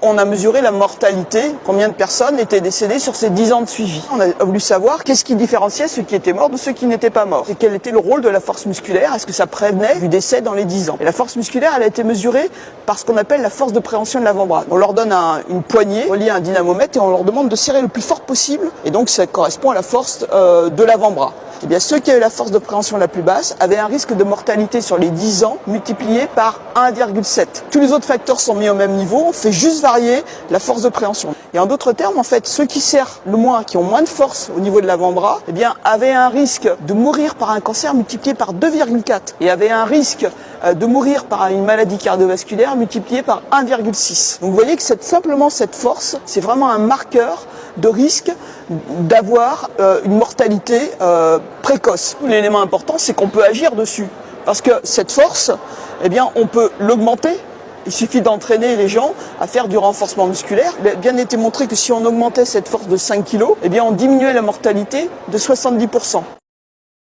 on a mesuré la mortalité, combien de personnes étaient décédées sur ces 10 ans de suivi. On a voulu savoir qu'est-ce qui différenciait ceux qui étaient morts de ceux qui n'étaient pas morts. Et quel était le rôle de la force musculaire? Est-ce que ça prévenait du décès dans les 10 ans? Et la force musculaire, elle a été mesurée par ce qu'on appelle la force de préhension de l'avant-bras. On leur donne une poignée reliée à un dynamomètre et on leur demande de serrer le plus fort possible. Et donc ça correspond à la force de l'avant-bras. Eh bien, ceux qui avaient la force de préhension la plus basse avaient un risque de mortalité sur les 10 ans multiplié par 1,7. Tous les autres facteurs sont mis au même niveau, on fait juste varier la force de préhension. Et en d'autres termes, en fait, ceux qui serrent le moins, qui ont moins de force au niveau de l'avant-bras, eh bien, avaient un risque de mourir par un cancer multiplié par 2,4 et avaient un risque de mourir par une maladie cardiovasculaire multiplié par 1,6. Donc vous voyez que simplement cette force, c'est vraiment un marqueur de risque d'avoir une mortalité précoce. L'élément important, c'est qu'on peut agir dessus. Parce que cette force, eh bien, on peut l'augmenter. Il suffit d'entraîner les gens à faire du renforcement musculaire. Il a bien été montré que si on augmentait cette force de 5 kg, eh bien, on diminuait la mortalité de 70%.